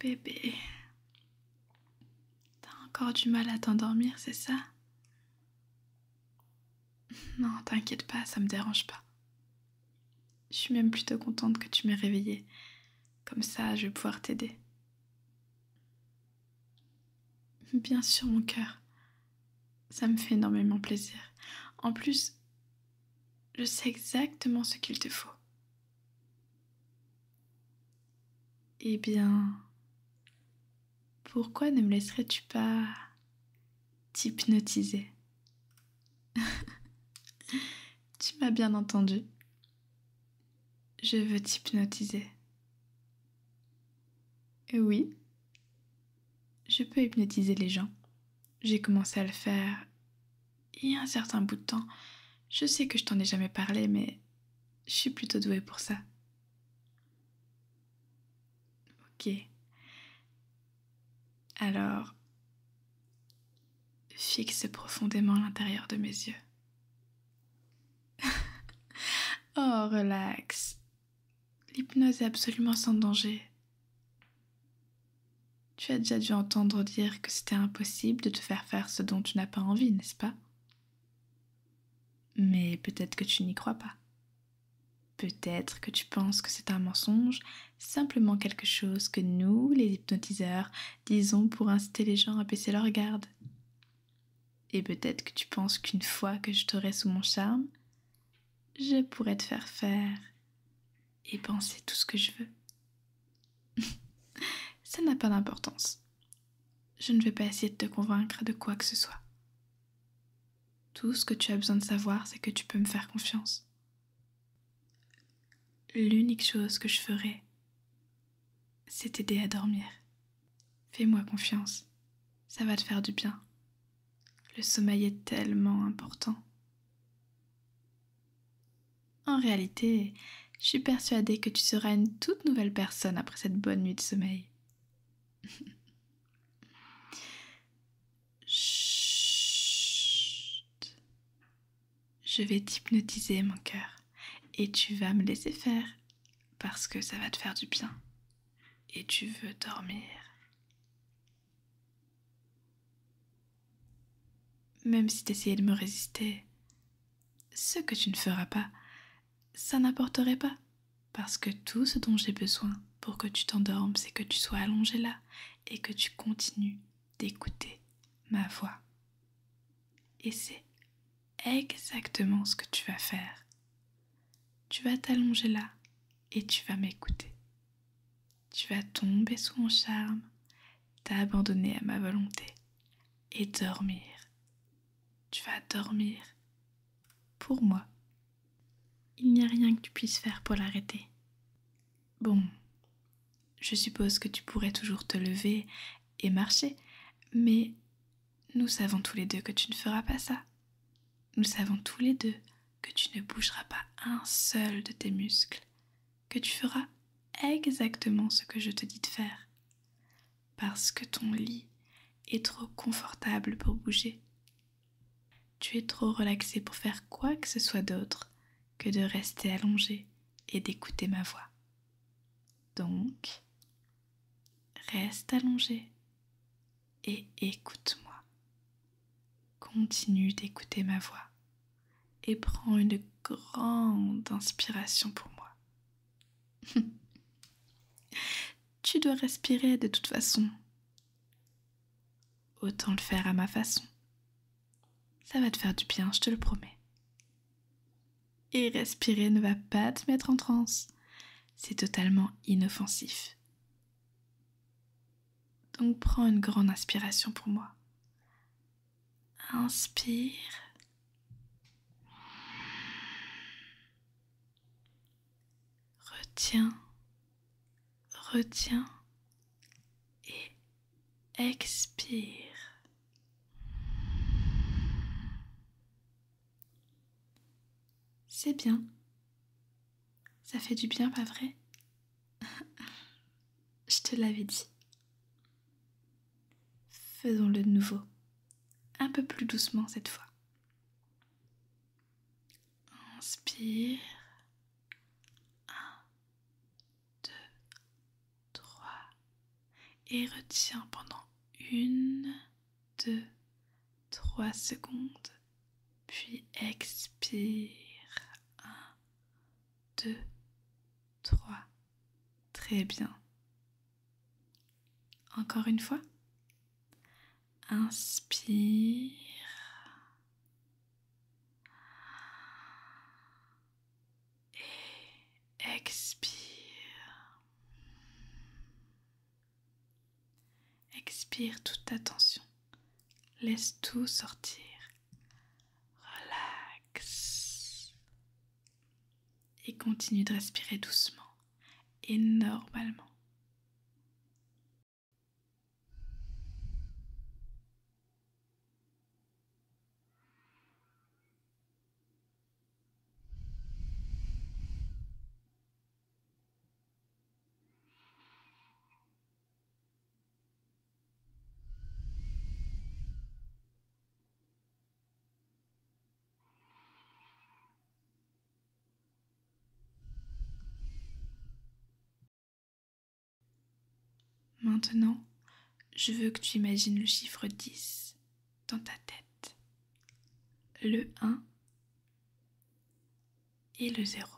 Bébé, t'as encore du mal à t'endormir, c'est ça? Non, t'inquiète pas, ça me dérange pas. Je suis même plutôt contente que tu m'aies réveillée. Comme ça, je vais pouvoir t'aider. Bien sûr, mon cœur. Ça me fait énormément plaisir. En plus, je sais exactement ce qu'il te faut. Eh bien, pourquoi ne me laisserais-tu pas t'hypnotiser? Tu m'as bien entendu. Je veux t'hypnotiser. Oui, je peux hypnotiser les gens. J'ai commencé à le faire il y a un certain bout de temps. Je sais que je t'en ai jamais parlé, mais je suis plutôt douée pour ça. Ok. Alors, fixe profondément l'intérieur de mes yeux. Oh, relax. L'hypnose est absolument sans danger. Tu as déjà dû entendre dire que c'était impossible de te faire faire ce dont tu n'as pas envie, n'est-ce pas? Mais peut-être que tu n'y crois pas. Peut-être que tu penses que c'est un mensonge, simplement quelque chose que nous, les hypnotiseurs, disons pour inciter les gens à baisser leur garde. Et peut-être que tu penses qu'une fois que je t'aurai sous mon charme, je pourrai te faire faire et penser tout ce que je veux. Ça n'a pas d'importance. Je ne vais pas essayer de te convaincre de quoi que ce soit. Tout ce que tu as besoin de savoir, c'est que tu peux me faire confiance. L'unique chose que je ferai, c'est t'aider à dormir. Fais-moi confiance, ça va te faire du bien. Le sommeil est tellement important. En réalité, je suis persuadée que tu seras une toute nouvelle personne après cette bonne nuit de sommeil. Chut. Je vais t'hypnotiser, mon cœur, et tu vas me laisser faire, parce que ça va te faire du bien. Et tu veux dormir. Même si t'essayais de me résister, ce que tu ne feras pas, ça n'apporterait pas. Parce que tout ce dont j'ai besoin pour que tu t'endormes, c'est que tu sois allongé là et que tu continues d'écouter ma voix. Et c'est exactement ce que tu vas faire. Tu vas t'allonger là et tu vas m'écouter. Tu vas tomber sous mon charme, t'abandonner à ma volonté et dormir. Tu vas dormir pour moi. Il n'y a rien que tu puisses faire pour l'arrêter. Bon, je suppose que tu pourrais toujours te lever et marcher, mais nous savons tous les deux que tu ne feras pas ça. Nous savons tous les deux que tu ne bougeras pas un seul de tes muscles, que tu feras exactement ce que je te dis de faire, parce que ton lit est trop confortable pour bouger. Tu es trop relaxé pour faire quoi que ce soit d'autre que de rester allongé et d'écouter ma voix. Donc, reste allongé et écoute-moi. Continue d'écouter ma voix et prends une grande inspiration pour moi. Tu dois respirer de toute façon. Autant le faire à ma façon. Ça va te faire du bien, je te le promets. Et respirer ne va pas te mettre en transe. C'est totalement inoffensif. Donc prends une grande inspiration pour moi. Inspire. Retiens. Retiens. Et expire. C'est bien. Ça fait du bien, pas vrai? Je te l'avais dit. Faisons-le de nouveau. Un peu plus doucement cette fois. Inspire. 1, 2, 3. et retiens pendant 1, 2, 3 secondes, puis expire. 1, 2, 3. Très bien. Encore une fois. Inspire. Et expire. Expire toute ta tension. Laisse tout sortir. Relax. Et continue de respirer doucement et normalement. Maintenant, je veux que tu imagines le chiffre 10 dans ta tête, le 1 et le 0.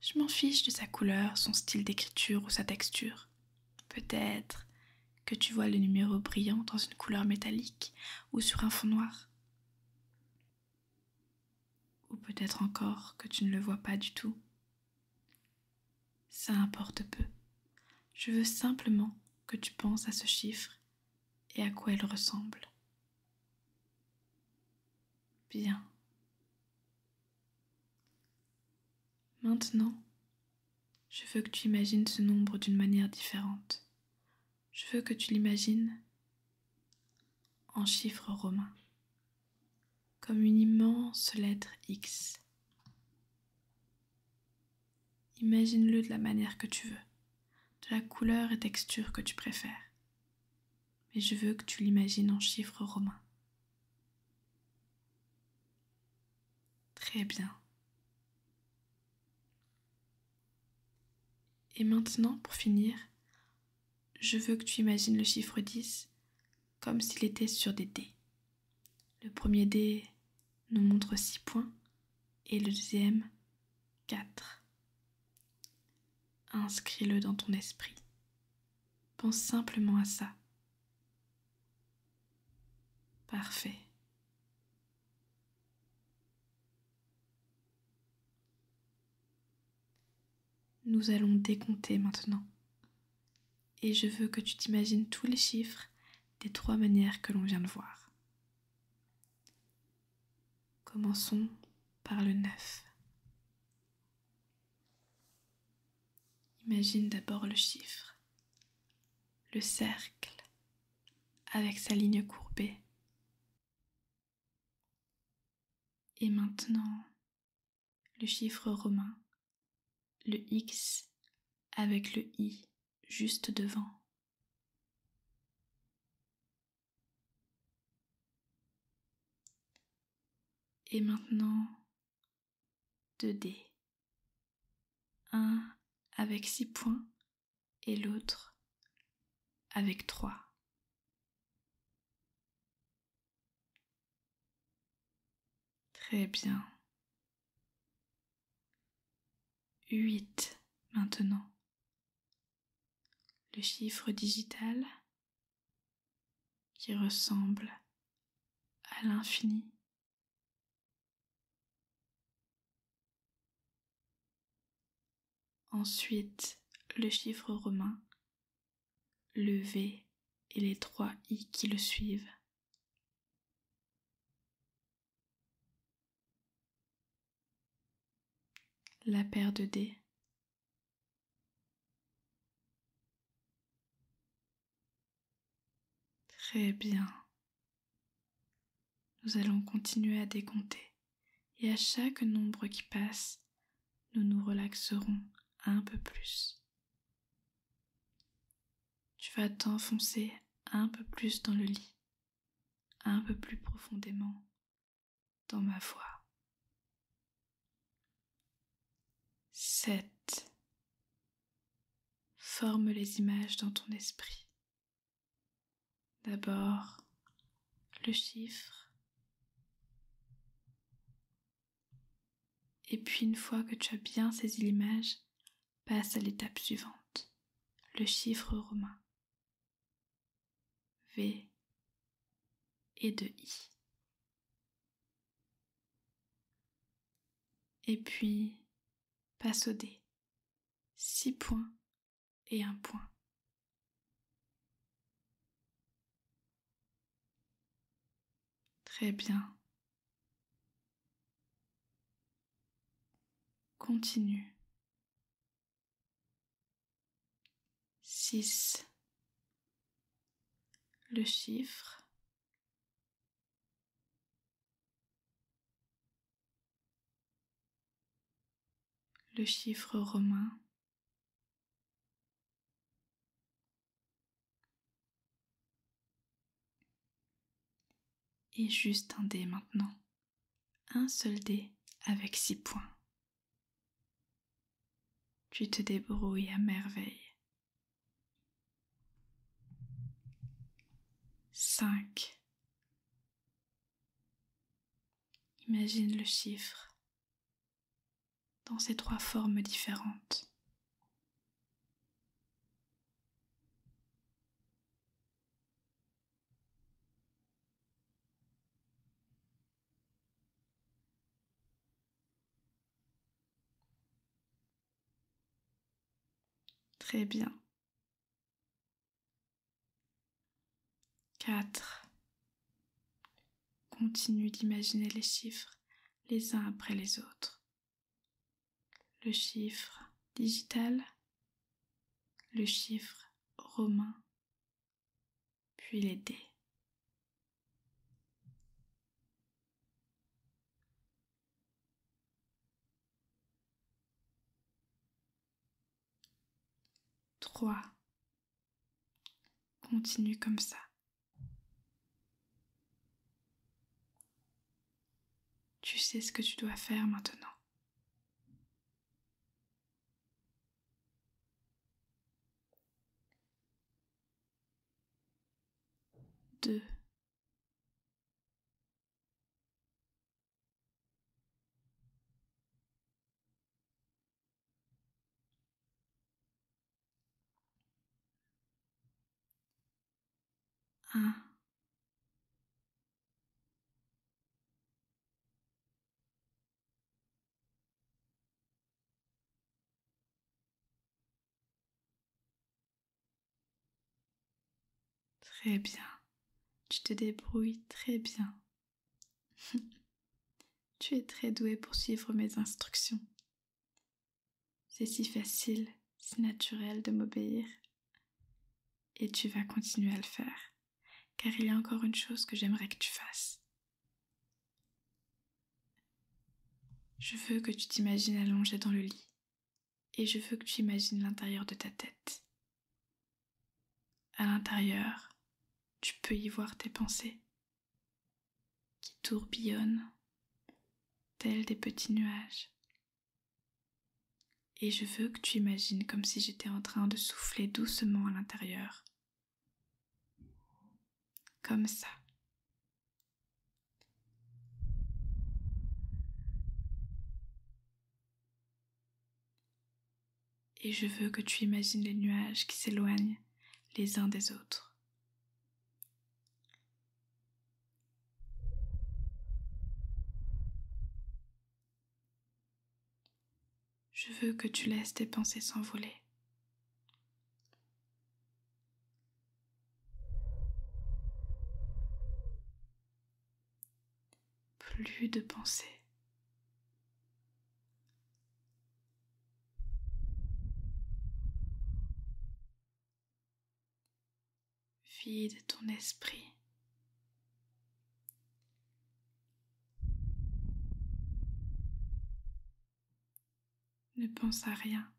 Je m'en fiche de sa couleur, son style d'écriture ou sa texture. Peut-être que tu vois le numéro brillant dans une couleur métallique ou sur un fond noir. Ou peut-être encore que tu ne le vois pas du tout. Ça importe peu. Je veux simplement que tu penses à ce chiffre et à quoi il ressemble. Bien. Maintenant, je veux que tu imagines ce nombre d'une manière différente. Je veux que tu l'imagines en chiffres romains, comme une immense lettre X. Imagine-le de la manière que tu veux, de la couleur et texture que tu préfères. Mais je veux que tu l'imagines en chiffres romains. Très bien. Et maintenant, pour finir, je veux que tu imagines le chiffre 10 comme s'il était sur des dés. Le premier dé nous montre 6 points et le deuxième 4. Inscris-le dans ton esprit. Pense simplement à ça. Parfait. Nous allons décompter maintenant. Et je veux que tu t'imagines tous les chiffres des 3 manières que l'on vient de voir. Commençons par le 9. Imagine d'abord le chiffre, le cercle avec sa ligne courbée. Et maintenant, le chiffre romain, le X avec le I juste devant. Et maintenant, 2 dés. Un avec 6 points et l'autre avec 3. Très bien. 8 maintenant. Le chiffre digital qui ressemble à l'infini. Ensuite, le chiffre romain, le V et les 3 I qui le suivent. La paire de dés. Très bien. Nous allons continuer à décompter et à chaque nombre qui passe, nous nous relaxerons un peu plus. Tu vas t'enfoncer un peu plus dans le lit, un peu plus profondément dans ma voix. 7. forme les images dans ton esprit. D'abord, le chiffre. Et puis une fois que tu as bien saisi l'image, passe à l'étape suivante, le chiffre romain. V et de I. Et puis, passe au dé. 6 points et 1 point. Très bien. Continue. 6. Le chiffre. Le chiffre romain. Et juste un dé maintenant. Un seul dé avec 6 points. Tu te débrouilles à merveille. 5. Imagine le chiffre dans ces 3 formes différentes. Très bien. 4. Continue d'imaginer les chiffres les uns après les autres. Le chiffre digital, le chiffre romain, puis les dés. 3. Continue comme ça. Tu sais ce que tu dois faire maintenant. 2. 1. Très bien. Tu te débrouilles très bien. Tu es très doué pour suivre mes instructions. C'est si facile, si naturel de m'obéir. Et tu vas continuer à le faire, car il y a encore une chose que j'aimerais que tu fasses. Je veux que tu t'imagines allongé dans le lit, et je veux que tu imagines l'intérieur de ta tête. À l'intérieur, tu peux y voir tes pensées qui tourbillonnent, tels des petits nuages. Et je veux que tu imagines comme si j'étais en train de souffler doucement à l'intérieur. Comme ça. Et je veux que tu imagines les nuages qui s'éloignent les uns des autres. Je veux que tu laisses tes pensées s'envoler. Plus de pensées. Vide ton esprit. Ne pense à rien.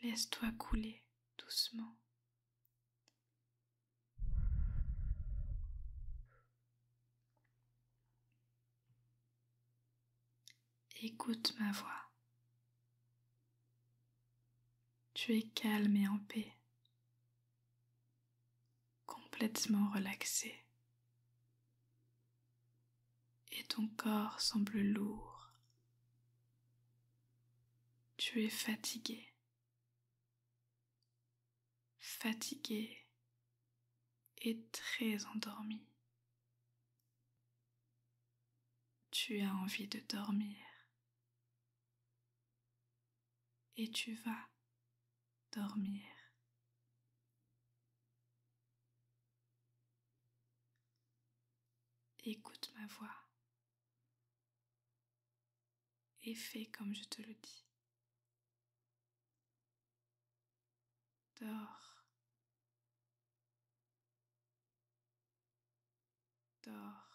Laisse-toi couler doucement. Écoute ma voix. Tu es calme et en paix, complètement relaxé. Et ton corps semble lourd. Tu es fatigué. Fatigué et très endormi. Tu as envie de dormir. Et tu vas dormir. Écoute ma voix et fais comme je te le dis. Dors. Dors.